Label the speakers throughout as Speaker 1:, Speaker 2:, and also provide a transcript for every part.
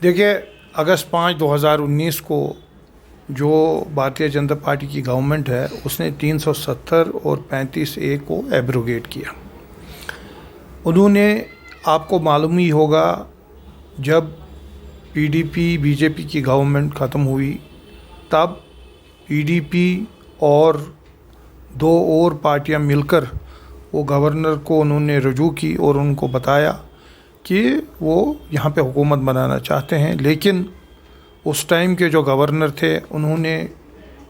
Speaker 1: دیکھیے اگست 5 2019 کو جو بھارتیہ جنتا پارٹی کی گورنمنٹ ہے اس نے 370 اور 35A کو ایبروگیٹ کیا. انہوں نے, آپ کو معلوم ہی ہوگا, جب PDP BJP کی گورنمنٹ ختم ہوئی تب PDP اور 2 اور پارٹیاں مل کر وہ گورنر کو انہوں نے رجوع کی اور ان کو بتایا کہ وہ یہاں پہ حکومت بنانا چاہتے ہیں. لیکن اس ٹائم کے جو گورنر تھے انہوں نے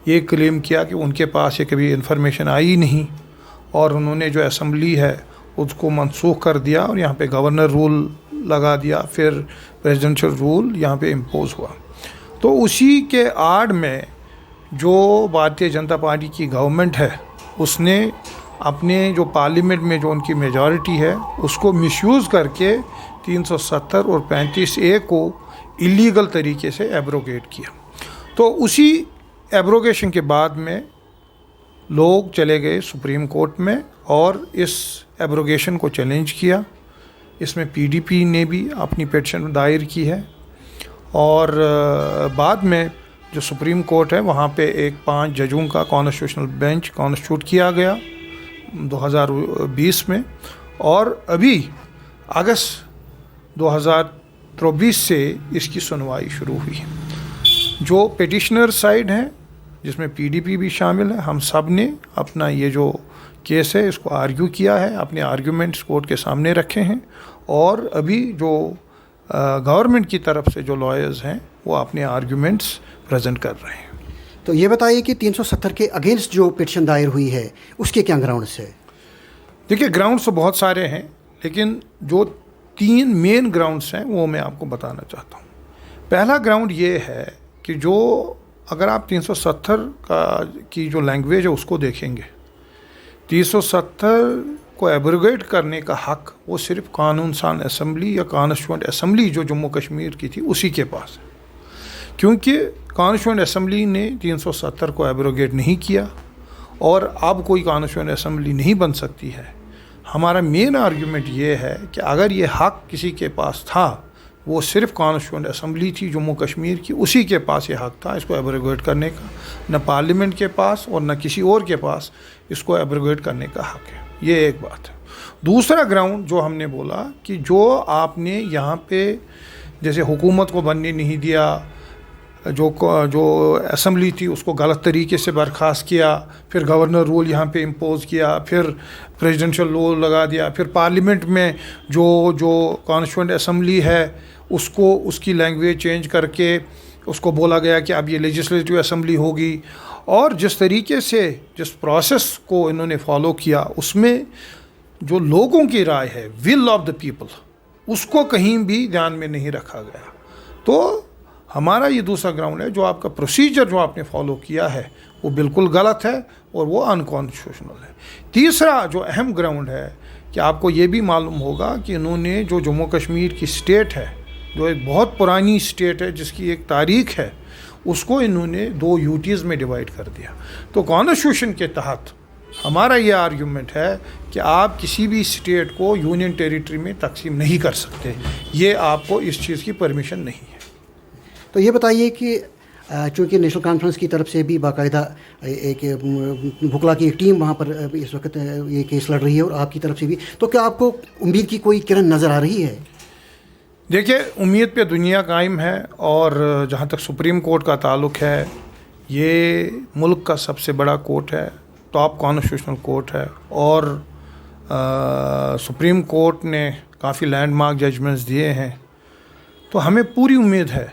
Speaker 1: یہ کلیم کیا کہ ان کے پاس یہ کبھی انفارمیشن آئی نہیں, اور انہوں نے جو اسمبلی ہے اس کو منسوخ کر دیا اور یہاں پہ گورنر رول لگا دیا. پھر پریزیڈنشل رول یہاں پہ امپوز ہوا. تو اسی کے آڑ میں جو بھارتیہ جنتا پارٹی کی گورنمنٹ ہے اس نے اپنے جو پارلیمنٹ میں جو ان کی میجورٹی ہے اس کو مس یوز کر کے 370 اور 35A کو ایلیگل طریقے سے ایبروگیٹ کیا. تو اسی ایبروگیشن کے بعد میں لوگ چلے گئے سپریم کورٹ میں اور اس ایبروگیشن کو چیلنج کیا. اس میں PDP نے بھی اپنی پیٹیشن دائر کی ہے, اور بعد میں جو سپریم کورٹ ہے وہاں پہ ایک 5 ججوں کا کانسٹیٹیوشنل بینچ کانسٹیٹیوٹ کیا گیا 2020 میں, اور ابھی اگست 2023 سے اس کی سنوائی شروع ہوئی. جو پیٹیشنر سائڈ ہیں جس میں PDP بھی شامل ہے, ہم سب نے اپنا یہ جو کیس ہے اس کو آرگیو کیا ہے, اپنے آرگیومنٹس کورٹ کے سامنے رکھے ہیں, اور ابھی جو گورنمنٹ کی طرف سے جو لائرز ہیں وہ اپنے آرگیومنٹس پریزنٹ کر رہے ہیں.
Speaker 2: تو یہ بتائیے کہ 370 کے اگینسٹ جو پٹیشن دائر ہوئی ہے اس کے کیا گراؤنڈس ہے؟
Speaker 1: دیکھیے گراؤنڈس تو بہت سارے ہیں, لیکن جو 3 مین گراؤنڈس ہیں وہ میں آپ کو بتانا چاہتا ہوں. پہلا گراؤنڈ یہ ہے کہ جو اگر آپ 370 کی جو لینگویج ہے اس کو دیکھیں گے, 370 کو ایبروگیٹ کرنے کا حق وہ صرف قانون ساز اسمبلی یا کانسٹیٹوئنٹ اسمبلی جو جموں کشمیر کی تھی اسی کے پاس ہے, کیونکہ کانسٹیٹوئنٹ اسمبلی نے 370 کو ایبروگیٹ نہیں کیا اور اب کوئی کانسٹیٹوئنٹ اسمبلی نہیں بن سکتی ہے. ہمارا مین آرگیومنٹ یہ ہے کہ اگر یہ حق کسی کے پاس تھا, وہ صرف کانسٹیٹوئنٹ اسمبلی تھی جموں کشمیر کی, اسی کے پاس یہ حق تھا اس کو ایبروگیٹ کرنے کا, نہ پارلیمنٹ کے پاس اور نہ کسی اور کے پاس اس کو ایبروگیٹ کرنے کا حق ہے. یہ ایک بات ہے. دوسرا گراؤنڈ جو ہم نے بولا کہ جو آپ نے یہاں پہ جیسے حکومت کو بننے نہیں دیا, جو اسمبلی تھی اس کو غلط طریقے سے برخاست کیا, پھر گورنر رول یہاں پہ امپوز کیا, پھر پریزیڈنشل رول لگا دیا, پھر پارلیمنٹ میں جو کانسٹیٹوئنٹ اسمبلی ہے اس کو اس کی لینگویج چینج کر کے اس کو بولا گیا کہ اب یہ لیجسلیٹو اسمبلی ہوگی. اور جس طریقے سے جس پروسیس کو انہوں نے فالو کیا اس میں جو لوگوں کی رائے ہے, ول آف دا پیپل, اس کو کہیں بھی دھیان میں نہیں رکھا گیا. تو ہمارا یہ دوسرا گراؤنڈ ہے, جو آپ کا پروسیجر جو آپ نے فالو کیا ہے وہ بالکل غلط ہے اور وہ انکانسٹیٹیوشنل ہے. تیسرا جو اہم گراؤنڈ ہے کہ آپ کو یہ بھی معلوم ہوگا کہ انہوں نے جو جموں کشمیر کی اسٹیٹ ہے, جو ایک بہت پرانی اسٹیٹ ہے جس کی ایک تاریخ ہے, اس کو انہوں نے 2 UTs میں ڈیوائڈ کر دیا. تو کانسٹیٹیوشن کے تحت ہمارا یہ آرگیومنٹ ہے کہ آپ کسی بھی اسٹیٹ کو یونین ٹیریٹری میں تقسیم نہیں کر سکتے, یہ آپ کو اس چیز کی پرمیشن نہیں ہے.
Speaker 2: تو یہ بتائیے کہ چونکہ نیشنل کانفرنس کی طرف سے بھی باقاعدہ ایک بھکلا کی ایک ٹیم وہاں پر اس وقت یہ کیس لڑ رہی ہے اور آپ کی طرف سے بھی, تو کیا آپ کو امید کی کوئی کرن نظر آ رہی ہے؟
Speaker 1: دیکھیے امید پہ دنیا قائم ہے, اور جہاں تک سپریم کورٹ کا تعلق ہے یہ ملک کا سب سے بڑا کورٹ ہے, ٹاپ کانسٹیٹیوشنل کورٹ ہے, اور سپریم کورٹ نے کافی لینڈ مارک ججمنٹس دیے ہیں. تو ہمیں پوری امید ہے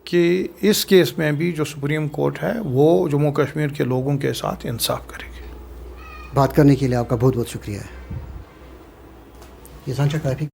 Speaker 1: کہ اس کیس میں بھی جو سپریم کورٹ ہے وہ جموں کشمیر کے لوگوں کے ساتھ انصاف کرے گی.
Speaker 2: بات کرنے کے لیے آپ کا بہت بہت شکریہ ہے. یہ سانچہ کافی